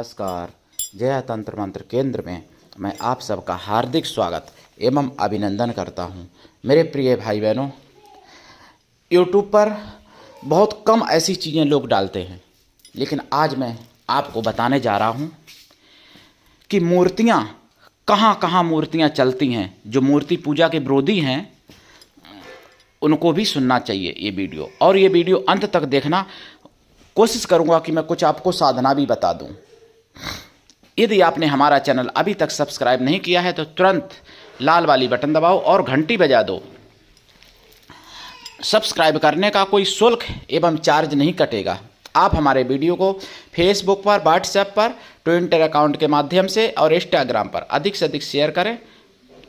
नमस्कार। जय तंत्र मंत्र केंद्र में मैं आप सबका हार्दिक स्वागत एवं अभिनंदन करता हूं। मेरे प्रिय भाई बहनों, यूट्यूब पर बहुत कम ऐसी चीज़ें लोग डालते हैं, लेकिन आज मैं आपको बताने जा रहा हूं कि मूर्तियां कहां कहां मूर्तियां चलती हैं। जो मूर्ति पूजा के विरोधी हैं उनको भी सुनना चाहिए ये वीडियो, और ये वीडियो अंत तक देखना। कोशिश करूंगा कि मैं कुछ आपको साधना भी बता दूं। यदि आपने हमारा चैनल अभी तक सब्सक्राइब नहीं किया है तो तुरंत लाल वाली बटन दबाओ और घंटी बजा दो। सब्सक्राइब करने का कोई शुल्क एवं चार्ज नहीं कटेगा। आप हमारे वीडियो को फेसबुक पर, व्हाट्सएप पर, ट्विटर अकाउंट के माध्यम से और इंस्टाग्राम पर अधिक से अधिक शेयर करें।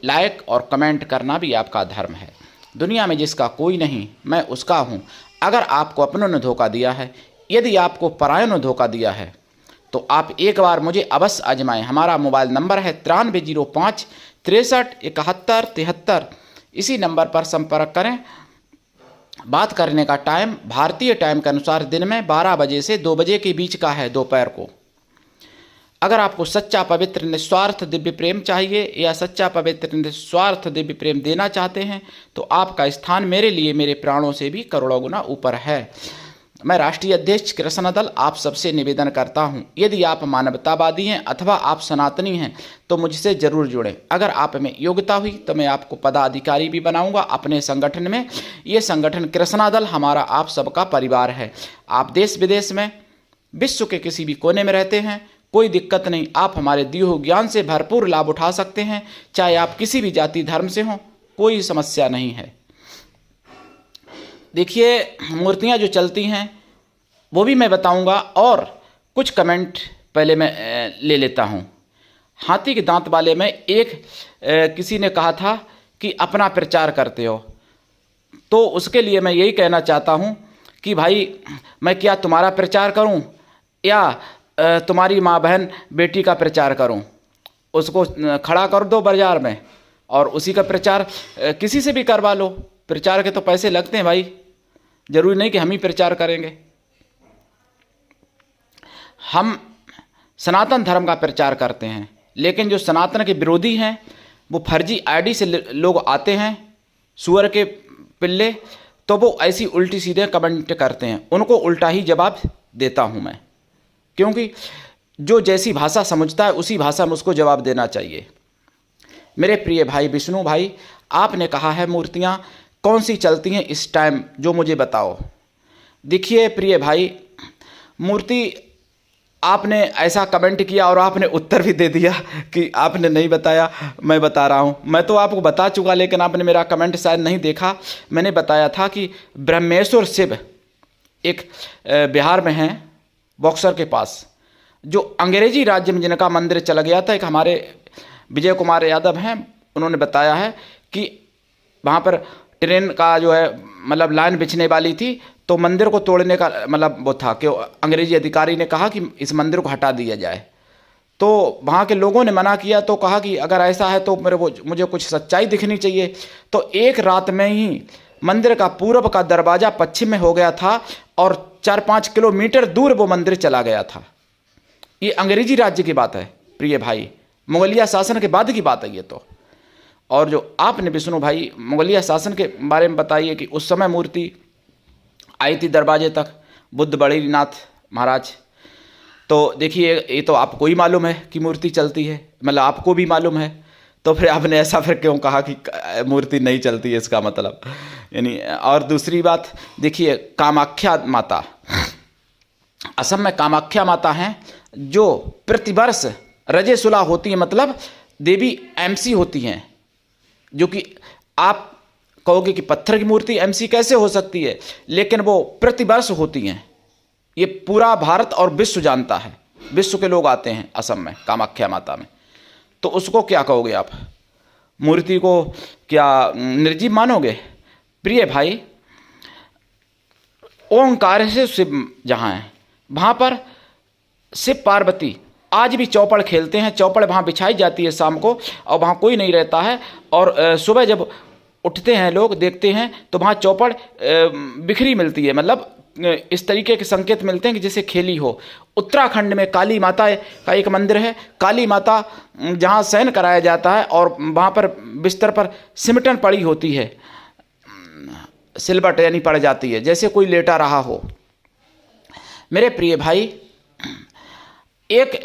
लाइक और कमेंट करना भी आपका धर्म है। दुनिया में जिसका कोई नहीं, मैं उसका हूँ। अगर आपको अपनों ने धोखा दिया है, यदि आपको परायों ने धोखा दिया है, तो आप एक बार मुझे अवश्य आजमाएं। हमारा मोबाइल नंबर है 9305 63 71 73। इसी नंबर पर संपर्क करें। बात करने का टाइम भारतीय टाइम के अनुसार दिन में 12 बजे से 2 बजे के बीच का है, दोपहर को। अगर आपको सच्चा पवित्र निस्वार्थ दिव्य प्रेम चाहिए या सच्चा पवित्र निस्वार्थ दिव्य प्रेम देना चाहते हैं तो आपका स्थान मेरे लिए मेरे प्राणों से भी करोड़ों गुना ऊपर है। मैं राष्ट्रीय अध्यक्ष कृष्ण दल आप सबसे निवेदन करता हूं, यदि आप मानवतावादी हैं अथवा आप सनातनी हैं तो मुझसे ज़रूर जुड़ें। अगर आप में योग्यता हुई तो मैं आपको पदाधिकारी भी बनाऊंगा अपने संगठन में। ये संगठन कृष्णा दल हमारा आप सबका परिवार है। आप देश विदेश में, विश्व के किसी भी कोने में रहते हैं, कोई दिक्कत नहीं। आप हमारे दिए हुए ज्ञान से भरपूर लाभ उठा सकते हैं। चाहे आप किसी भी जाति धर्म से हों, कोई समस्या नहीं है। देखिए, मूर्तियां जो चलती हैं वो भी मैं बताऊंगा, और कुछ कमेंट पहले मैं ले लेता हूं। हाथी के दांत वाले में एक किसी ने कहा था कि अपना प्रचार करते हो, तो उसके लिए मैं यही कहना चाहता हूं कि भाई, मैं क्या तुम्हारा प्रचार करूं या तुम्हारी माँ बहन बेटी का प्रचार करूं? उसको खड़ा कर दो बाजार में और उसी का प्रचार किसी से भी करवा लो। प्रचार के तो पैसे लगते हैं भाई, जरूरी नहीं कि हम ही प्रचार करेंगे। हम सनातन धर्म का प्रचार करते हैं, लेकिन जो सनातन के विरोधी हैं वो फर्जी आईडी से लोग आते हैं, सुअर के पिल्ले, तो वो ऐसी उल्टी सीधे कमेंट करते हैं। उनको उल्टा ही जवाब देता हूं मैं, क्योंकि जो जैसी भाषा समझता है उसी भाषा में उसको जवाब देना चाहिए। मेरे प्रिय भाई विष्णु भाई, आपने कहा है मूर्तियां कौन सी चलती हैं इस टाइम, जो मुझे बताओ। देखिए प्रिय भाई, मूर्ति आपने ऐसा कमेंट किया और आपने उत्तर भी दे दिया कि आपने नहीं बताया, मैं बता रहा हूं। मैं तो आपको बता चुका, लेकिन आपने मेरा कमेंट शायद नहीं देखा। मैंने बताया था कि ब्रह्मेश्वर शिव एक बिहार में हैं, बक्सर के पास, जो अंग्रेजी राज्य में जिनका मंदिर चला गया था। एक हमारे विजय कुमार यादव हैं, उन्होंने बताया है कि वहाँ पर ट्रेन का जो है मतलब लाइन बिछने वाली थी, तो मंदिर को तोड़ने का मतलब वो था कि अंग्रेजी अधिकारी ने कहा कि इस मंदिर को हटा दिया जाए। तो वहाँ के लोगों ने मना किया, तो कहा कि अगर ऐसा है तो मुझे कुछ सच्चाई दिखनी चाहिए। तो एक रात में ही मंदिर का पूर्व का दरवाज़ा पश्चिम में हो गया था और 4-5 किलोमीटर दूर वो मंदिर चला गया था। ये अंग्रेजी राज्य की बात है प्रिय भाई, मुगलिया शासन के बाद की बात है ये तो। और जो आपने विष्णु भाई मुगलिया शासन के बारे में बताइए कि उस समय मूर्ति आई थी दरवाजे तक, बुद्ध बद्रीनाथ महाराज। तो देखिए, ये तो आपको ही मालूम है कि मूर्ति चलती है, मतलब आपको भी मालूम है, तो फिर आपने ऐसा फिर क्यों कहा कि मूर्ति नहीं चलती है, इसका मतलब यानी। और दूसरी बात देखिए, कामाख्या माता, असम में कामाख्या माता हैं जो प्रतिवर्ष रजेसुला होती हैं, मतलब देवी एमसी होती हैं, जो कि आप कहोगे कि पत्थर की मूर्ति एमसी कैसे हो सकती है, लेकिन वो प्रतिवर्ष होती हैं। ये पूरा भारत और विश्व जानता है, विश्व के लोग आते हैं असम में कामाख्या माता में। तो उसको क्या कहोगे आप? मूर्ति को क्या निर्जीव मानोगे? प्रिय भाई, ओंकार से शिव जहाँ है वहाँ पर शिव पार्वती आज भी चौपड़ खेलते हैं। चौपड़ वहाँ बिछाई जाती है शाम को, और वहाँ कोई नहीं रहता है, और सुबह जब उठते हैं लोग देखते हैं तो वहाँ चौपड़ बिखरी मिलती है, मतलब इस तरीके के संकेत मिलते हैं कि जैसे खेली हो। उत्तराखंड में काली माता का एक मंदिर है। काली माता जहाँ शयन कराया जाता है और वहाँ पर बिस्तर पर सिमटन पड़ी होती है, सिलबट यानी पड़ जाती है, जैसे कोई लेटा रहा हो। मेरे प्रिय भाई, एक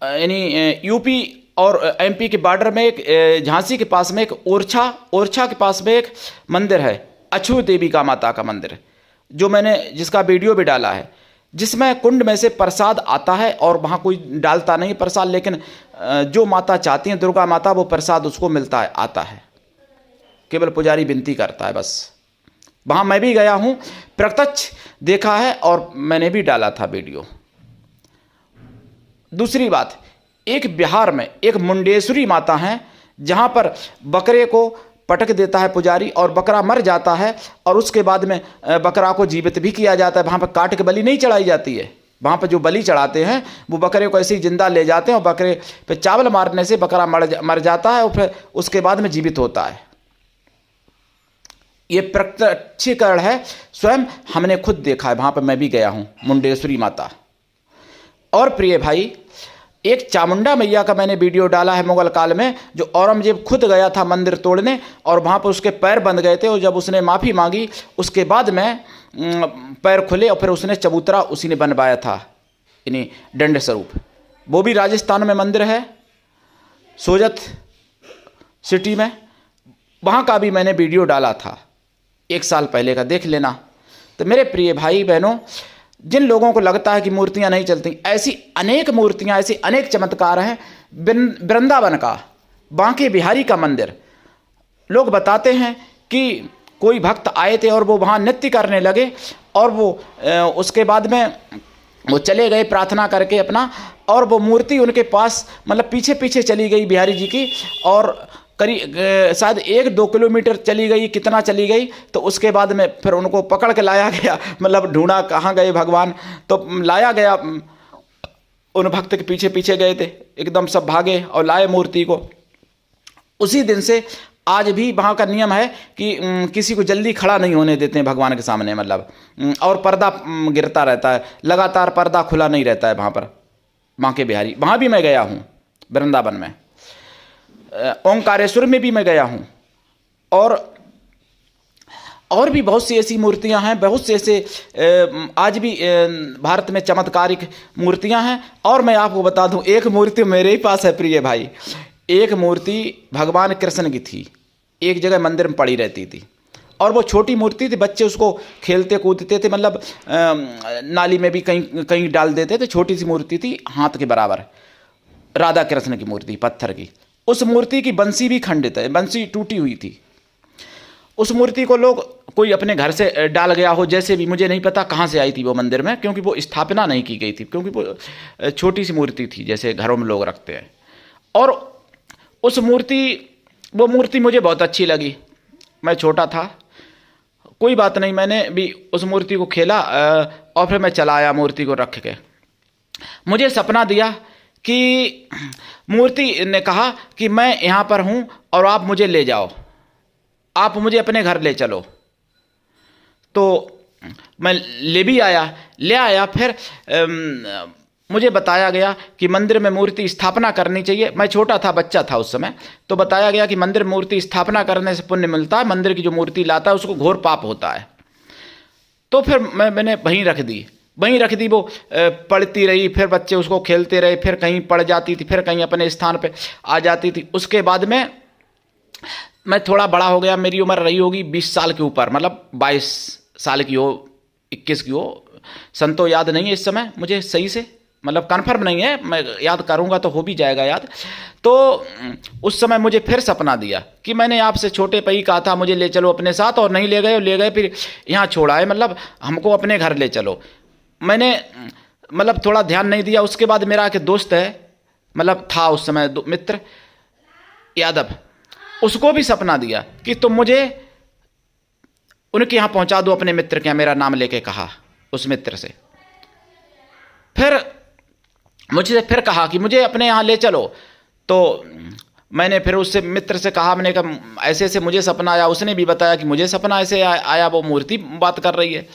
यानी यूपी और एमपी के बॉर्डर में एक झांसी के पास में एक ओरछा के पास में एक मंदिर है, अछू देवी का माता का मंदिर, जो मैंने जिसका वीडियो भी डाला है, जिसमें कुंड में से प्रसाद आता है और वहाँ कोई डालता नहीं प्रसाद, लेकिन जो माता चाहती हैं दुर्गा माता, वो प्रसाद उसको मिलता है, आता है, केवल पुजारी विनती करता है बस। वहाँ मैं भी गया हूँ, प्रत्यक्ष देखा है और मैंने भी डाला था वीडियो। दूसरी बात, एक बिहार में एक मुंडेश्वरी माता हैं, जहाँ पर बकरे को पटक देता है पुजारी और बकरा मर जाता है और उसके बाद में बकरा को जीवित भी किया जाता है। वहाँ पर काट के बलि नहीं चढ़ाई जाती है, वहाँ पर जो बलि चढ़ाते हैं वो बकरे को ऐसे ही जिंदा ले जाते हैं और बकरे पे चावल मारने से बकरा मर जाता है और फिर उसके बाद में जीवित होता है। ये प्रत्यक्षीकरण है, स्वयं हमने खुद देखा है, वहाँ पर मैं भी गया हूँ, मुंडेश्वरी माता। और प्रिय भाई, एक चामुंडा मैया का मैंने वीडियो डाला है मुगल काल में, जो औरंगजेब खुद गया था मंदिर तोड़ने और वहाँ पर उसके पैर बंद गए थे, और जब उसने माफ़ी मांगी उसके बाद में पैर खुले और फिर उसने चबूतरा उसी ने बनवाया था, यानी दंड स्वरूप। वो भी राजस्थान में मंदिर है, सोजत सिटी में, वहाँ का भी मैंने वीडियो डाला था 1 साल पहले का, देख लेना। तो मेरे प्रिय भाई बहनों, जिन लोगों को लगता है कि मूर्तियां नहीं चलती, ऐसी अनेक मूर्तियां, ऐसे अनेक चमत्कार हैं। वृंदावन का बांके बिहारी का मंदिर, लोग बताते हैं कि कोई भक्त आए थे और वो वहाँ नृत्य करने लगे और वो उसके बाद में वो चले गए प्रार्थना करके अपना, और वो मूर्ति उनके पास मतलब पीछे पीछे चली गई बिहारी जी की, और करीब शायद 1-2 किलोमीटर चली गई, कितना चली गई। तो उसके बाद में फिर उनको पकड़ के लाया गया, मतलब ढूंढा कहाँ गए भगवान, तो लाया गया, उन भक्त के पीछे पीछे गए थे, एकदम सब भागे और लाए मूर्ति को। उसी दिन से आज भी वहाँ का नियम है कि किसी को जल्दी खड़ा नहीं होने देते हैं भगवान के सामने, मतलब, और पर्दा गिरता रहता है, लगातार पर्दा खुला नहीं रहता है वहाँ पर, बांके बिहारी। वहाँ भी मैं गया हूँ, वृंदावन में, ओंकारेश्वर में भी मैं गया हूँ, और भी बहुत सी ऐसी मूर्तियाँ हैं, बहुत से ऐसे आज भी भारत में चमत्कारिक मूर्तियाँ हैं। और मैं आपको बता दूँ, एक मूर्ति मेरे ही पास है प्रिय भाई, एक मूर्ति भगवान कृष्ण की थी, एक जगह मंदिर में पड़ी रहती थी, और वो छोटी मूर्ति थी, बच्चे उसको खेलते कूदते थे, मतलब नाली में भी कहीं कहीं डाल देते थे, छोटी सी मूर्ति थी, हाथ के बराबर, राधा कृष्ण की मूर्ति, पत्थर की। उस मूर्ति की बंसी भी खंडित है, बंसी टूटी हुई थी। उस मूर्ति को लोग कोई अपने घर से डाल गया हो, जैसे भी, मुझे नहीं पता कहाँ से आई थी वो मंदिर में, क्योंकि वो स्थापना नहीं की गई थी, क्योंकि वो छोटी सी मूर्ति थी जैसे घरों में लोग रखते हैं। और वो मूर्ति मुझे बहुत अच्छी लगी, मैं छोटा था, कोई बात नहीं, मैंने भी उस मूर्ति को खेला और फिर मैं चला आया मूर्ति को रख के। मुझे सपना दिया कि मूर्ति ने कहा कि मैं यहाँ पर हूँ और आप मुझे ले जाओ, आप मुझे अपने घर ले चलो। तो मैं ले आया। फिर मुझे बताया गया कि मंदिर में मूर्ति स्थापना करनी चाहिए। मैं छोटा था, बच्चा था उस समय, तो बताया गया कि मंदिर में मूर्ति स्थापना करने से पुण्य मिलता है, मंदिर की जो मूर्ति लाता है उसको घोर पाप होता है। तो फिर मैंने वहीं रख दी, वो पढ़ती रही, फिर बच्चे उसको खेलते रहे, फिर कहीं पड़ जाती थी, फिर कहीं अपने स्थान पे आ जाती थी। उसके बाद में मैं थोड़ा बड़ा हो गया, मेरी उम्र रही होगी 20 साल के ऊपर, मतलब 22 साल की हो, 21 की हो, सन तो याद नहीं है इस समय मुझे सही से, मतलब कन्फर्म नहीं है, मैं याद करूँगा तो हो भी जाएगा याद। तो उस समय मुझे फिर सपना दिया कि मैंने आपसे छोटे पे ही कहा था मुझे ले चलो अपने साथ, और नहीं ले गए, फिर यहाँ छोड़ा है, मतलब हमको अपने घर ले चलो। मैंने मतलब थोड़ा ध्यान नहीं दिया। उसके बाद मेरा एक दोस्त है, मतलब था उस समय मित्र यादव, उसको भी सपना दिया कि तुम मुझे उनके यहाँ पहुँचा दो, अपने मित्र के यहाँ, मेरा नाम लेके कहा उस मित्र से। फिर मुझसे फिर कहा कि मुझे अपने यहाँ ले चलो। तो मैंने फिर उससे मित्र से कहा, मैंने कहा ऐसे ऐसे मुझे सपना आया, उसने भी बताया कि मुझे सपना ऐसे आया, वो मूर्ति बात कर रही है।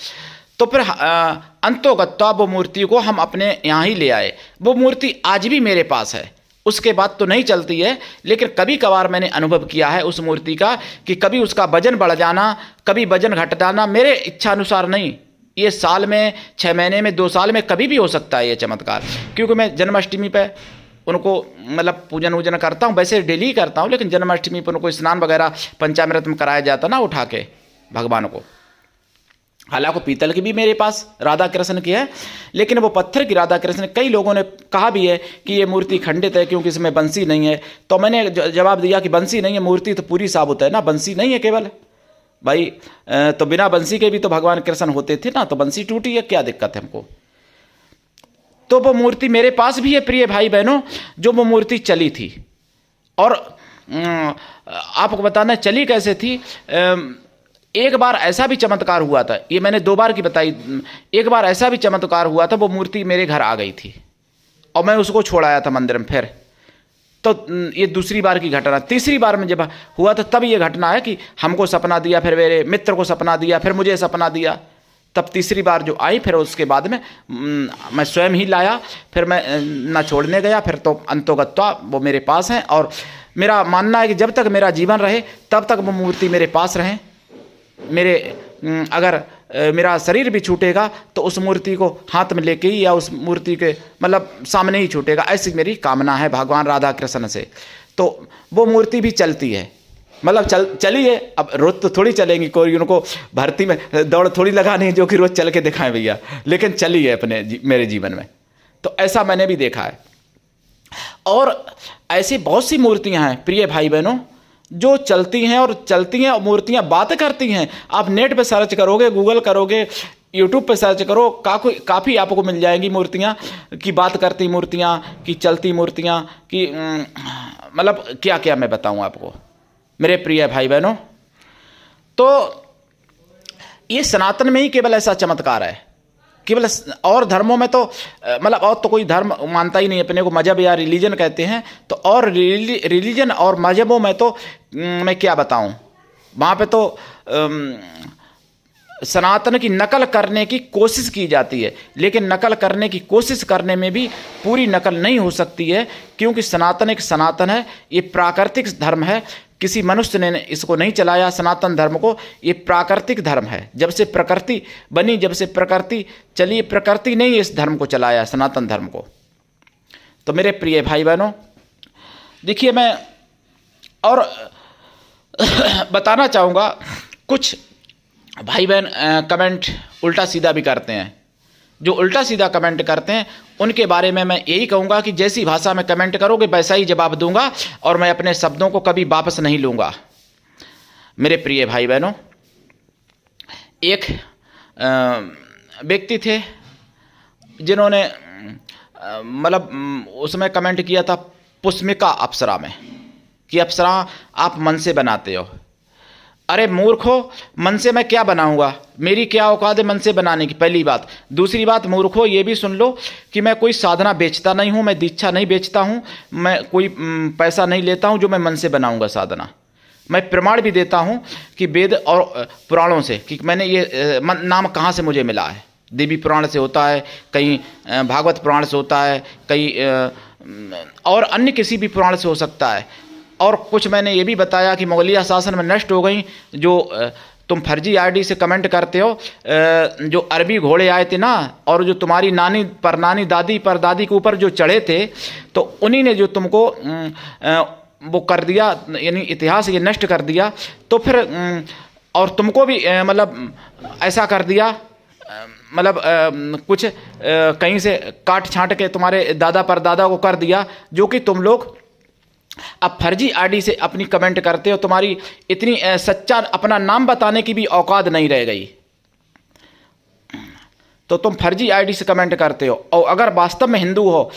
तो फिर अंतोगत्वा वो मूर्ति को हम अपने यहाँ ही ले आए। वो मूर्ति आज भी मेरे पास है, उसके बाद तो नहीं चलती है, लेकिन कभी कभार मैंने अनुभव किया है उस मूर्ति का कि कभी उसका वजन बढ़ जाना, कभी वजन घट जाना, मेरे इच्छा अनुसार नहीं। ये साल में, 6 महीने में, 2 साल में कभी भी हो सकता है ये चमत्कार। क्योंकि मैं जन्माष्टमी पे उनको मतलब पूजन वूजन करता हूँ, वैसे डेली करता हूँ, लेकिन जन्माष्टमी पर उनको स्नान वगैरह पंचामृत में कराया जाता ना उठा के भगवान को। हालांकि पीतल की भी मेरे पास राधा कृष्ण की है, लेकिन वो पत्थर की राधा कृष्ण, कई लोगों ने कहा भी है कि ये मूर्ति खंडित है क्योंकि इसमें बंसी नहीं है। तो मैंने जवाब दिया कि बंसी नहीं है, मूर्ति तो पूरी साबुत है ना, बंसी नहीं है केवल भाई। तो बिना बंसी के भी तो भगवान कृष्ण होते थे ना, तो बंसी टूटी है, क्या दिक्कत है हमको। तो वो मूर्ति मेरे पास भी है प्रिय भाई बहनों, जो वो मूर्ति चली थी। और आपको बताना चली कैसे थी। एक बार ऐसा भी चमत्कार हुआ था, ये मैंने 2 बार की बताई। एक बार ऐसा भी चमत्कार हुआ था, वो मूर्ति मेरे घर आ गई थी और मैं उसको छोड़ आया था मंदिर में। फिर तो ये दूसरी बार की घटना। तीसरी बार में जब हुआ था तब ये घटना है कि हमको सपना दिया, फिर मेरे मित्र को सपना दिया, फिर मुझे सपना दिया। तब तीसरी बार जो आई, फिर उसके बाद में मैं स्वयं ही लाया, फिर मैं ना छोड़ने गया। फिर तो अंतोगत्वा वो मेरे पास हैं, और मेरा मानना है कि जब तक मेरा जीवन रहे तब तक वो मूर्ति मेरे पास रहें। मेरे अगर मेरा शरीर भी छूटेगा तो उस मूर्ति को हाथ में लेके ही, या उस मूर्ति के मतलब सामने ही छूटेगा, ऐसी मेरी कामना है भगवान राधा कृष्ण से। तो वो मूर्ति भी चलती है, मतलब चली है। अब रोज तो थोड़ी चलेंगी, कोई उनको भर्ती में दौड़ थोड़ी लगानी है जो कि रोज चल के दिखाएं भैया, लेकिन चली है मेरे जीवन में। तो ऐसा मैंने भी देखा है। और ऐसी बहुत सी मूर्तियां हैं प्रिय भाई बहनों जो चलती हैं और मूर्तियां बात करती हैं। आप नेट पे सर्च करोगे, गूगल करोगे, यूट्यूब पे सर्च करो, काफ़ी आपको मिल जाएंगी मूर्तियां की बात करती मूर्तियां, की चलती मूर्तियां, की मतलब क्या क्या मैं बताऊं आपको मेरे प्रिय भाई बहनों। तो ये सनातन में ही केवल ऐसा चमत्कार है, केवल और धर्मों में तो मतलब और तो कोई धर्म मानता ही नहीं अपने को, मजहब या रिलीजन कहते हैं। तो और रिलीजन और मजहबों में तो मैं क्या बताऊं, वहाँ पे तो सनातन की नकल करने की कोशिश की जाती है, लेकिन नकल करने की कोशिश करने में भी पूरी नकल नहीं हो सकती है, क्योंकि सनातन एक सनातन है, ये प्राकृतिक धर्म है। किसी मनुष्य ने इसको नहीं चलाया सनातन धर्म को, ये प्राकृतिक धर्म है। जब से प्रकृति बनी, जब से प्रकृति चली, प्रकृति ने इस धर्म को चलाया, सनातन धर्म को। तो मेरे प्रिय भाई बहनों देखिए, मैं और बताना चाहूँगा, कुछ भाई बहन कमेंट उल्टा सीधा भी करते हैं। जो उल्टा सीधा कमेंट करते हैं उनके बारे में मैं यही कहूँगा कि जैसी भाषा में कमेंट करोगे वैसा ही जवाब दूंगा, और मैं अपने शब्दों को कभी वापस नहीं लूँगा। मेरे प्रिय भाई बहनों, एक व्यक्ति थे जिन्होंने मतलब उसमें कमेंट किया था पुष्मिका अप्सरा में, कि अप्सरा आप मन से बनाते हो। अरे मूर्खो, मन से मैं क्या बनाऊंगा, मेरी क्या औकात है मन से बनाने की, पहली बात। दूसरी बात, मूर्खो ये भी सुन लो कि मैं कोई साधना बेचता नहीं हूँ, मैं दीक्षा नहीं बेचता हूँ, मैं कोई पैसा नहीं लेता हूँ जो मैं मन से बनाऊंगा साधना। मैं प्रमाण भी देता हूँ कि वेद और पुराणों से कि मैंने ये नाम कहाँ से मुझे मिला है। देवी पुराण से होता है, कहीं भागवत पुराण से होता है, कहीं और अन्य किसी भी पुराण से हो सकता है। और कुछ मैंने ये भी बताया कि मुगलिया शासन में नष्ट हो गई, जो तुम फर्जी आईडी से कमेंट करते हो, जो अरबी घोड़े आए थे ना, और जो तुम्हारी नानी पर नानी दादी पर दादी के ऊपर जो चढ़े थे, तो उन्हीं ने जो तुमको वो कर दिया, यानी इतिहास ये नष्ट कर दिया। तो फिर और तुमको भी मतलब ऐसा कर दिया, मतलब कुछ कहीं से काट छांट के तुम्हारे दादा पर दादा को कर दिया, जो कि तुम लोग अब फर्जी आईडी से अपनी कमेंट करते हो। तुम्हारी इतनी सच्चा अपना नाम बताने की भी औकात नहीं रह गई, तो तुम फर्जी आईडी से कमेंट करते हो। और अगर वास्तव में हिंदू हो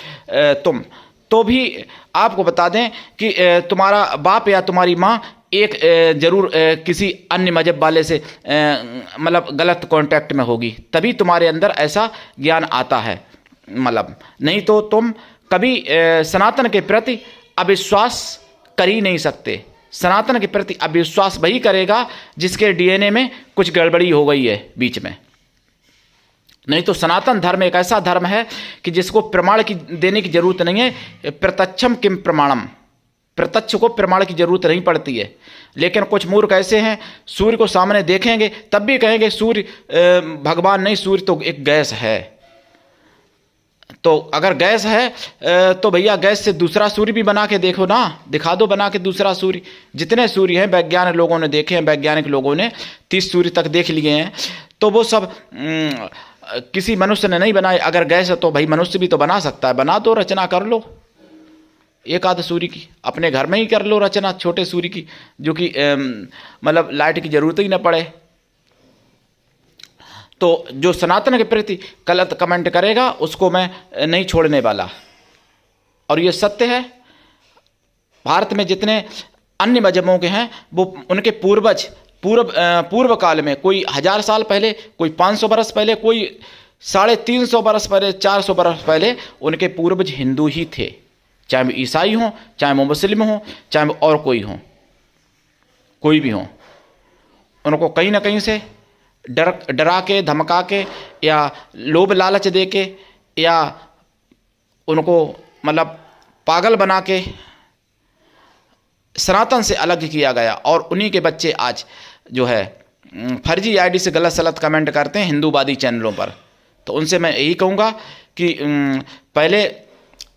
तुम, तो भी आपको बता दें कि तुम्हारा बाप या तुम्हारी माँ एक जरूर किसी अन्य मजहब वाले से मतलब गलत कांटेक्ट में होगी, तभी तुम्हारे अंदर ऐसा ज्ञान आता है। मतलब नहीं तो तुम कभी सनातन के प्रति अविश्वास कर ही नहीं सकते। सनातन के प्रति अविश्वास वही करेगा जिसके डीएनए में कुछ गड़बड़ी हो गई है बीच में। नहीं तो सनातन धर्म एक ऐसा धर्म है कि जिसको प्रमाण की देने की जरूरत नहीं है। प्रत्यक्षम किम प्रमाणम, प्रत्यक्ष को प्रमाण की जरूरत नहीं पड़ती है। लेकिन कुछ मूर्ख ऐसे हैं, सूर्य को सामने देखेंगे तब भी कहेंगे सूर्य भगवान नहीं, सूर्य तो एक गैस है। तो अगर गैस है तो भैया गैस से दूसरा सूर्य भी बना के देखो ना, दिखा दो बना के दूसरा सूर्य। जितने सूर्य हैं वैज्ञानिक लोगों ने देखे हैं, वैज्ञानिक लोगों ने 30 सूर्य तक देख लिए हैं, तो वो सब किसी मनुष्य ने नहीं बनाए। अगर गैस है तो भाई मनुष्य भी तो बना सकता है, बना दो, रचना कर लो एक आध सूर्य की, अपने घर में ही कर लो रचना छोटे सूर्य की, जो कि मतलब लाइट की जरूरत ही ना पड़े। तो जो सनातन के प्रति गलत कमेंट करेगा उसको मैं नहीं छोड़ने वाला। और ये सत्य है, भारत में जितने अन्य मजहबों के हैं वो उनके पूर्वज पूर्व काल में, कोई 1000 साल पहले, कोई 500 बरस पहले, कोई 350 बरस पहले, 400 बरस पहले उनके पूर्वज हिंदू ही थे। चाहे वो ईसाई हों, चाहे वो मुस्लिम हों, चाहे वो और कोई हों, कोई भी हों, उनको कहीं ना कहीं से डरा के, धमका के, या लोभ लालच दे के, या उनको मतलब पागल बना के सनातन से अलग किया गया। और उन्हीं के बच्चे आज जो है फर्जी आईडी से गलत सलत कमेंट करते हैं हिंदूवादी चैनलों पर। तो उनसे मैं यही कहूँगा कि पहले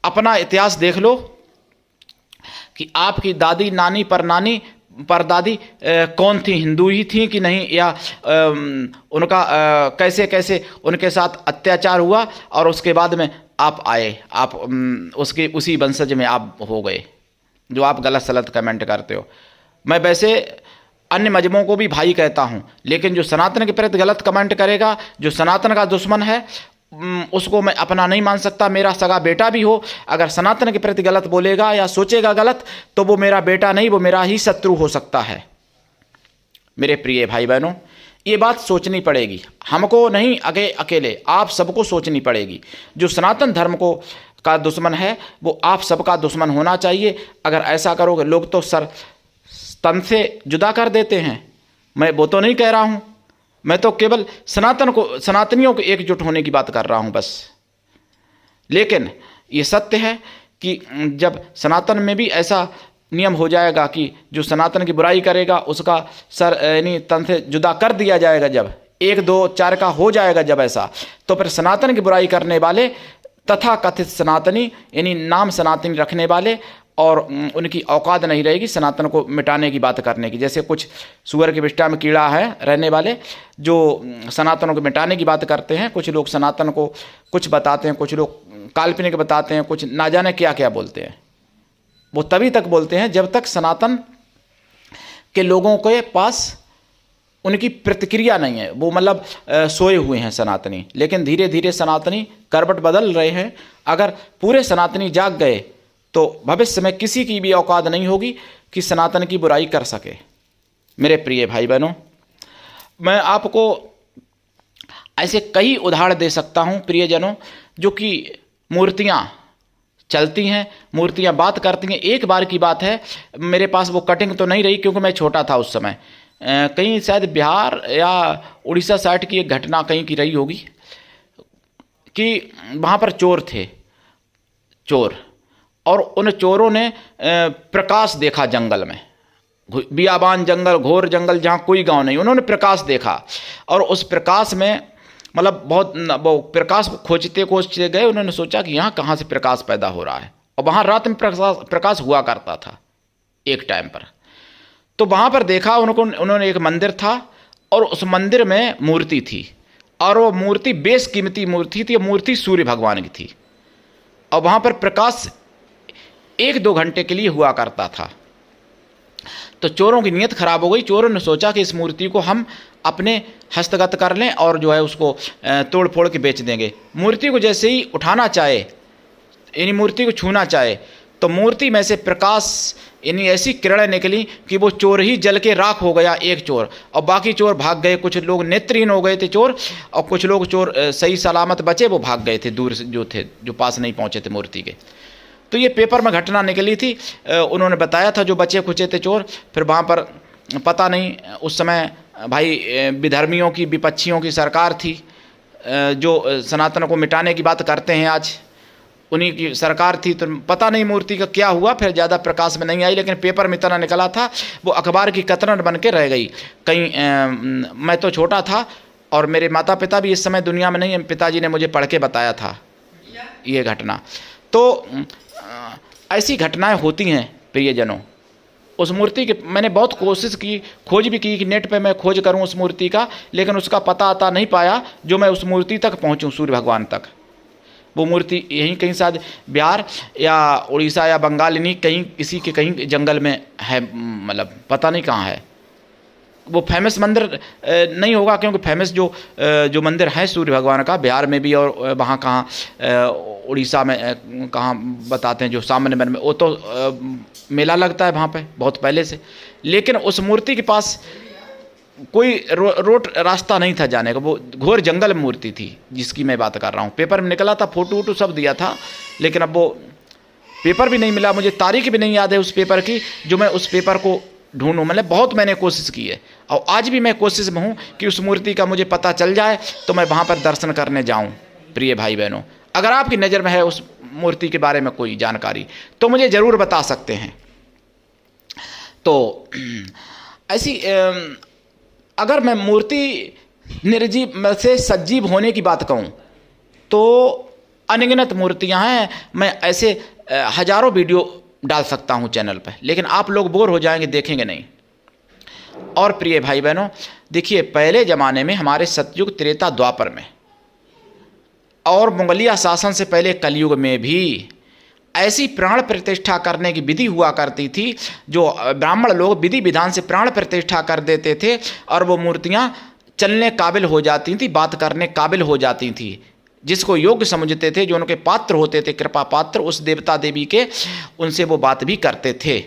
अपना इतिहास देख लो कि आपकी दादी, नानी, परदादी कौन थी, हिंदू ही थी कि नहीं, या उनका कैसे कैसे उनके साथ अत्याचार हुआ और उसके बाद में आप आए, आप उसके उसी वंशज में आप हो गए, जो आप गलत सलत कमेंट करते हो। मैं वैसे अन्य मजहबों को भी भाई कहता हूँ, लेकिन जो सनातन के प्रति गलत कमेंट करेगा, जो सनातन का दुश्मन है, उसको मैं अपना नहीं मान सकता। मेरा सगा बेटा भी हो, अगर सनातन के प्रति गलत बोलेगा या सोचेगा गलत, तो वो मेरा बेटा नहीं, वो मेरा ही शत्रु हो सकता है। मेरे प्रिय भाई बहनों, ये बात सोचनी पड़ेगी, हमको नहीं अकेले, आप सबको सोचनी पड़ेगी। जो सनातन धर्म को का दुश्मन है वो आप सबका दुश्मन होना चाहिए। अगर ऐसा करोगे, लोग तो सर तन से जुदा कर देते हैं। मैं वो तो नहीं कह रहा हूँ, मैं तो केवल सनातनियों को एकजुट होने की बात कर रहा हूँ बस। लेकिन ये सत्य है कि जब सनातन में भी ऐसा नियम हो जाएगा कि जो सनातन की बुराई करेगा उसका सर यानी तन से जुदा कर दिया जाएगा, जब 1, 2, 4 का हो जाएगा जब ऐसा, तो फिर सनातन की बुराई करने वाले तथा कथित सनातनी यानी नाम सनातनी रखने वाले, और उनकी औकात नहीं रहेगी सनातन को मिटाने की बात करने की। जैसे कुछ सुअर के विष्ठा में कीड़ा है रहने वाले जो सनातनों को मिटाने की बात करते हैं। कुछ लोग सनातन को कुछ बताते हैं, कुछ लोग काल्पनिक बताते हैं, कुछ ना जाने क्या क्या बोलते हैं। वो तभी तक बोलते हैं जब तक सनातन के लोगों के पास उनकी प्रतिक्रिया नहीं है। वो मतलब सोए हुए हैं सनातनी, लेकिन धीरे धीरे सनातनी करवट बदल रहे हैं। अगर पूरे सनातनी जाग गए तो भविष्य में किसी की भी औकात नहीं होगी कि सनातन की बुराई कर सके। मेरे प्रिय भाई बहनों, मैं आपको ऐसे कई उदाहरण दे सकता हूँ प्रियजनों, जो कि मूर्तियाँ चलती हैं, मूर्तियाँ बात करती हैं। एक बार की बात है, मेरे पास वो कटिंग तो नहीं रही क्योंकि मैं छोटा था उस समय, कहीं शायद बिहार या उड़ीसा साइड की एक घटना कहीं की रही होगी कि वहाँ पर चोर थे, और उन चोरों ने प्रकाश देखा जंगल में, बियाबान जंगल, घोर जंगल, जहाँ कोई गांव नहीं। उन्होंने प्रकाश देखा और उस प्रकाश में मतलब बहुत वो प्रकाश को खोजते गए। उन्होंने सोचा कि यहाँ कहाँ से प्रकाश पैदा हो रहा है, और वहाँ रात में प्रकाश हुआ करता था एक टाइम पर। तो वहाँ पर देखा उन्होंने एक मंदिर था और उस मंदिर में मूर्ति थी, और वो मूर्ति बेशकीमती मूर्ति थी। मूर्ति सूर्य भगवान की थी, और वहाँ पर प्रकाश 1-2 घंटे के लिए हुआ करता था। तो चोरों की नीयत खराब हो गई। चोरों ने सोचा कि इस मूर्ति को हम अपने हस्तगत कर लें और जो है उसको तोड़ फोड़ के बेच देंगे। मूर्ति को जैसे ही उठाना चाहे, यानी मूर्ति को छूना चाहे, तो मूर्ति में से प्रकाश यानी ऐसी किरणें निकली कि वो चोर ही जल के राख हो गया, एक चोर, और बाकी चोर भाग गए। कुछ लोग नेत्रहीन हो गए थे चोर, और कुछ लोग चोर सही सलामत बचे, वो भाग गए थे दूर से, जो पास नहीं पहुँचे थे मूर्ति के। तो ये पेपर में घटना निकली थी। उन्होंने बताया था जो बचे खुचे थे चोर, फिर वहाँ पर पता नहीं उस समय भाई विधर्मियों की, विपक्षियों की सरकार थी, जो सनातन को मिटाने की बात करते हैं आज, उन्हीं की सरकार थी। तो पता नहीं मूर्ति का क्या हुआ, फिर ज़्यादा प्रकाश में नहीं आई, लेकिन पेपर में इतना निकला था, वो अखबार की कतरन बन के रह गई कहीं। मैं तो छोटा था और मेरे माता पिता भी इस समय दुनिया में नहीं है, पिताजी ने मुझे पढ़ के बताया था ये घटना। तो ऐसी घटनाएं होती हैं प्रियजनों। उस मूर्ति की मैंने बहुत कोशिश की, खोज भी की कि नेट पे मैं खोज करूं उस मूर्ति का, लेकिन उसका पता आता नहीं पाया जो मैं उस मूर्ति तक पहुंचूं, सूर्य भगवान तक। वो मूर्ति यहीं कहीं शायद बिहार या उड़ीसा या बंगाल, इन्हीं कहीं किसी के कहीं जंगल में है, मतलब पता नहीं कहाँ है। वो फेमस मंदिर नहीं होगा, क्योंकि फेमस जो मंदिर है सूर्य भगवान का बिहार में भी, और वहाँ कहाँ उड़ीसा में कहाँ बताते हैं जो सामान्य मन में, वो तो मेला लगता है वहाँ पे बहुत पहले से। लेकिन उस मूर्ति के पास कोई रोड रास्ता नहीं था जाने का, वो घोर जंगल मूर्ति थी जिसकी मैं बात कर रहा हूँ। पेपर में निकला था, फोटो वोटो सब दिया था, लेकिन अब वो पेपर भी नहीं मिला, मुझे तारीख भी नहीं याद है उस पेपर की जो मैं उस पेपर को ढूंढूं। मतलब बहुत मैंने कोशिश की है, और आज भी मैं कोशिश में हूँ कि उस मूर्ति का मुझे पता चल जाए तो मैं वहाँ पर दर्शन करने जाऊँ। प्रिय भाई बहनों, अगर आपकी नज़र में है उस मूर्ति के बारे में कोई जानकारी तो मुझे ज़रूर बता सकते हैं। तो ऐसी अगर मैं मूर्ति निर्जीव से सजीव होने की बात कहूँ तो अनगिनत मूर्तियाँ हैं। मैं ऐसे हजारों वीडियो डाल सकता हूँ चैनल पर, लेकिन आप लोग बोर हो जाएंगे, देखेंगे नहीं। और प्रिय भाई बहनों, देखिए पहले ज़माने में हमारे सतयुग, त्रेता, द्वापर में और मुगलिया शासन से पहले कलयुग में भी ऐसी प्राण प्रतिष्ठा करने की विधि हुआ करती थी, जो ब्राह्मण लोग विधि विधान से प्राण प्रतिष्ठा कर देते थे और वो मूर्तियाँ चलने काबिल हो जाती थी, बात करने काबिल हो जाती थी। जिसको योग्य समझते थे, जो उनके पात्र होते थे, कृपा पात्र उस देवता देवी के, उनसे वो बात भी करते थे।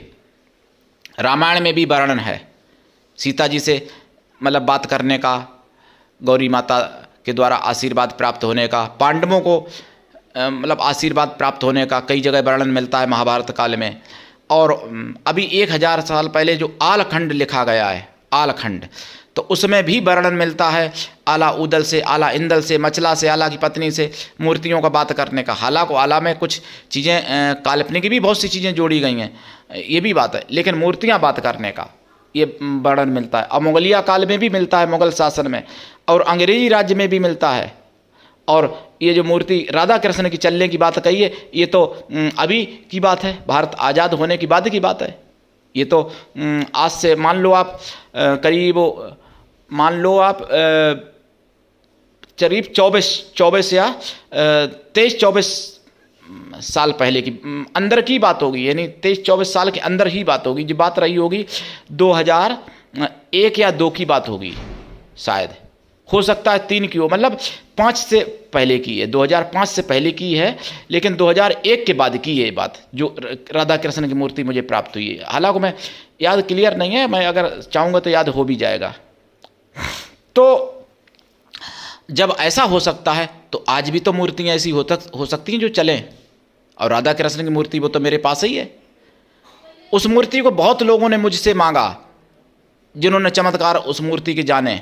रामायण में भी वर्णन है सीता जी से मतलब बात करने का, गौरी माता के द्वारा आशीर्वाद प्राप्त होने का, पांडवों को मतलब आशीर्वाद प्राप्त होने का कई जगह वर्णन मिलता है महाभारत काल में। और अभी 1000 साल पहले जो आलखंड लिखा गया है, आलखंड, तो उसमें भी वर्णन मिलता है आला उदल से, आला इंदल से, मचला से, आला की पत्नी से मूर्तियों का बात करने का। हालांकि आला में कुछ चीज़ें काल्पनिक भी बहुत सी चीज़ें जोड़ी गई हैं, ये भी बात है, लेकिन मूर्तियाँ बात करने का ये वर्णन मिलता है। और मुगलिया काल में भी मिलता है, मुगल शासन में, और अंग्रेजी राज्य में भी मिलता है। और ये जो मूर्ति राधा कृष्ण की चलने की बात कही है, ये तो अभी की बात है, भारत आज़ाद होने की बाद की बात है। ये तो आज से मान लो आप करीब करीब 24 या 23-24 साल पहले की अंदर की बात होगी, यानी 23-24 साल के अंदर ही बात होगी। जो बात रही होगी 2001 या 2 की बात होगी शायद, हो सकता है 3 की हो, मतलब 5 से पहले की है, 2005 से पहले की है, लेकिन 2001 के बाद की है ये बात, जो राधा कृष्ण की मूर्ति मुझे प्राप्त हुई है। हालांकि मैं याद क्लियर नहीं है, मैं अगर चाहूँगा तो याद हो भी जाएगा। तो जब ऐसा हो सकता है तो आज भी तो मूर्तियाँ ऐसी हो सकती हैं जो चलें, और राधा कृष्ण की मूर्ति वो तो मेरे पास ही है। उस मूर्ति को बहुत लोगों ने मुझसे मांगा, जिन्होंने चमत्कार उस मूर्ति के जाने।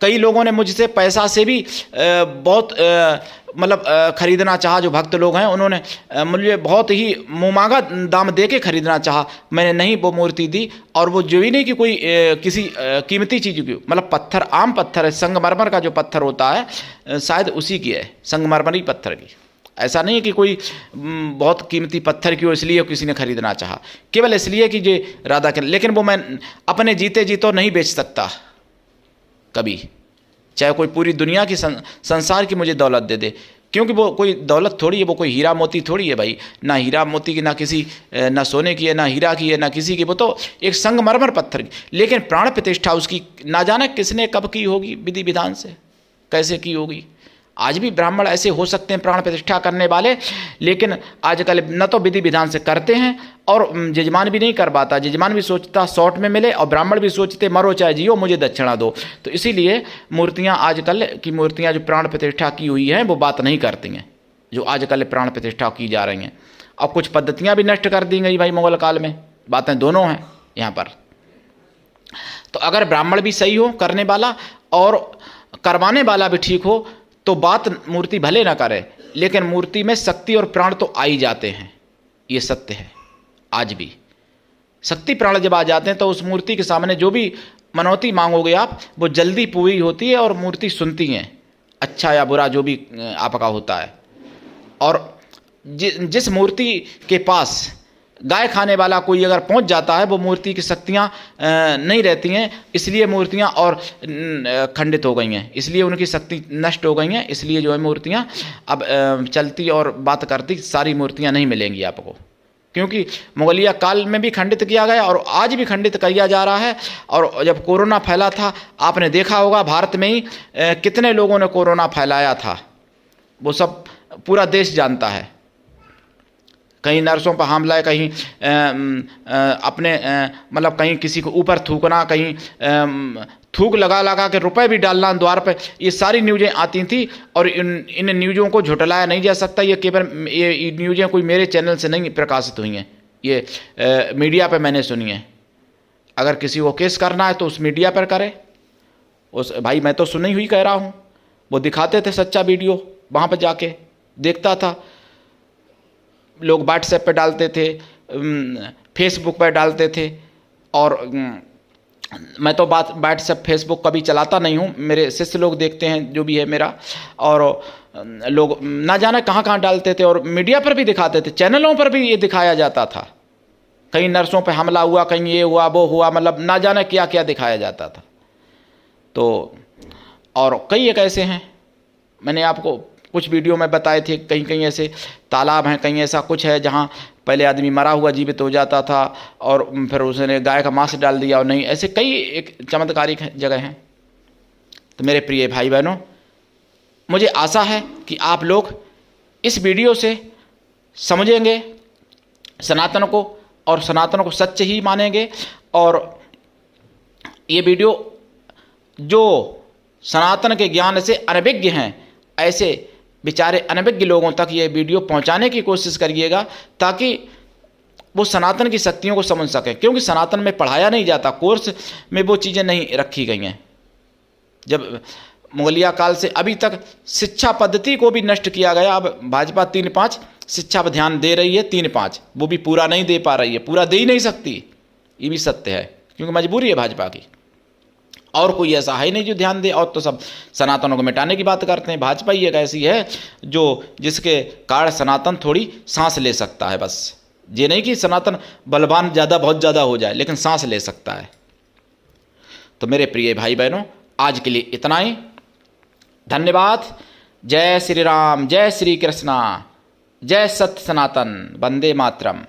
कई लोगों ने मुझसे पैसा से भी बहुत मतलब खरीदना चाहा, जो भक्त लोग हैं उन्होंने मुझे बहुत ही मुँहमांगा दाम दे के खरीदना चाहा, मैंने नहीं वो मूर्ति दी। और वो जो ही नहीं कि कोई किसी कीमती चीज़ की, मतलब पत्थर, आम पत्थर है, संगमरमर का जो पत्थर होता है शायद उसी की है, संगमरमरी पत्थर की। ऐसा नहीं है कि कोई बहुत कीमती पत्थर की हो इसलिए किसी ने खरीदना चाहा, केवल इसलिए कि ये राधा के। लेकिन वो मैं अपने जीते जी तो नहीं बेच सकता कभी, चाहे कोई पूरी दुनिया की संसार की मुझे दौलत दे दे, क्योंकि वो कोई दौलत थोड़ी है, वो कोई हीरा मोती थोड़ी है भाई, ना हीरा मोती की, ना किसी ना सोने की है, ना हीरा की है, ना किसी की, वो तो एक संगमरमर पत्थर की। लेकिन प्राण प्रतिष्ठा उसकी ना जाने किसने कब की होगी, विधि विधान से कैसे की होगी। आज भी ब्राह्मण ऐसे हो सकते हैं प्राण प्रतिष्ठा करने वाले, लेकिन आजकल न तो विधि विधान से करते हैं और जजमान भी नहीं कर पाता। जजमान भी सोचता शॉर्ट में मिले, और ब्राह्मण भी सोचते मरो चाहे जियो मुझे दक्षिणा दो। तो इसीलिए मूर्तियां, आजकल की मूर्तियां जो प्राण प्रतिष्ठा की हुई हैं वो बात नहीं करती हैं, जो आजकल प्राण प्रतिष्ठा की जा रही हैं। अब कुछ पद्धतियां भी नष्ट कर दी गई भाई मुगल काल में, बातें दोनों हैं यहाँ पर। तो अगर ब्राह्मण भी सही हो करने वाला और करवाने वाला भी ठीक हो तो बात मूर्ति भले ना करे, लेकिन मूर्ति में शक्ति और प्राण तो आ ही जाते हैं, ये सत्य है। आज भी शक्ति प्राण जब आ जाते हैं तो उस मूर्ति के सामने जो भी मनौती मांगोगे आप, वो जल्दी पूरी होती है और मूर्ति सुनती है, अच्छा या बुरा जो भी आपका होता है। और जिस मूर्ति के पास गाय खाने वाला कोई अगर पहुंच जाता है, वो मूर्ति की शक्तियां नहीं रहती हैं, इसलिए मूर्तियां और खंडित हो गई हैं, इसलिए उनकी शक्ति नष्ट हो गई हैं। इसलिए जो है मूर्तियां अब चलती और बात करती सारी मूर्तियां नहीं मिलेंगी आपको, क्योंकि मुगलिया काल में भी खंडित किया गया और आज भी खंडित किया जा रहा है। और जब कोरोना फैला था, आपने देखा होगा भारत में ही कितने लोगों ने कोरोना फैलाया था, वो सब पूरा देश जानता है। कहीं नर्सों पर हमला है, कहीं अपने मतलब कहीं किसी को ऊपर थूकना, कहीं थूक लगा लगा के रुपए भी डालना द्वार पे, ये सारी न्यूज़ें आती थी। और इन न्यूज़ों को झुटलाया नहीं जा सकता, ये केवल ये न्यूज़ें कोई मेरे चैनल से नहीं प्रकाशित हुई हैं, ये मीडिया पे मैंने सुनी है। अगर किसी को केस करना है तो उस मीडिया पर करे, उस भाई मैं तो सुनी हुई कह रहा हूँ, वो दिखाते थे सच्चा वीडियो, वहाँ पर जाके देखता था। लोग व्हाट्सएप पे डालते थे, फेसबुक पे डालते थे, और मैं तो व्हाट्सएप फेसबुक कभी चलाता नहीं हूँ, मेरे शिष्य लोग देखते हैं जो भी है मेरा, और लोग ना जाने कहाँ कहाँ डालते थे और मीडिया पर भी दिखाते थे, चैनलों पर भी ये दिखाया जाता था। कहीं नर्सों पे हमला हुआ, कहीं ये हुआ वो हुआ, मतलब ना जाने क्या क्या दिखाया जाता था। तो और कई एक ऐसे हैं, मैंने आपको कुछ वीडियो में बताए थे, कहीं कहीं ऐसे तालाब हैं, कहीं ऐसा कुछ है जहाँ पहले आदमी मरा हुआ जीवित हो जाता था और फिर उसने गाय का मांस डाल दिया, और नहीं, ऐसे कई एक चमत्कारिक जगह हैं। तो मेरे प्रिय भाई बहनों, मुझे आशा है कि आप लोग इस वीडियो से समझेंगे सनातन को, और सनातन को सच ही मानेंगे। और ये वीडियो जो सनातन के ज्ञान से अनभिज्ञ हैं, ऐसे बेचारे अनभिज्ञ लोगों तक ये वीडियो पहुंचाने की कोशिश करिएगा, ताकि वो सनातन की शक्तियों को समझ सकें। क्योंकि सनातन में पढ़ाया नहीं जाता, कोर्स में वो चीज़ें नहीं रखी गई हैं। जब मुगलिया काल से अभी तक शिक्षा पद्धति को भी नष्ट किया गया। अब भाजपा 3-5 शिक्षा पर ध्यान दे रही है, 3-5 वो भी पूरा नहीं दे पा रही है, पूरा दे ही नहीं सकती, ये भी सत्य है, क्योंकि मजबूरी है भाजपा की। और कोई ऐसा है नहीं जो ध्यान दे, और तो सब सनातनों को मिटाने की बात करते हैं। भाजपा ही एक ऐसी है जो जिसके कारण सनातन थोड़ी सांस ले सकता है, बस ये नहीं कि सनातन बलवान ज़्यादा बहुत ज़्यादा हो जाए, लेकिन सांस ले सकता है। तो मेरे प्रिय भाई बहनों, आज के लिए इतना ही, धन्यवाद। जय श्री राम, जय श्री कृष्णा, जय सत्य सनातन, वंदे मातरम।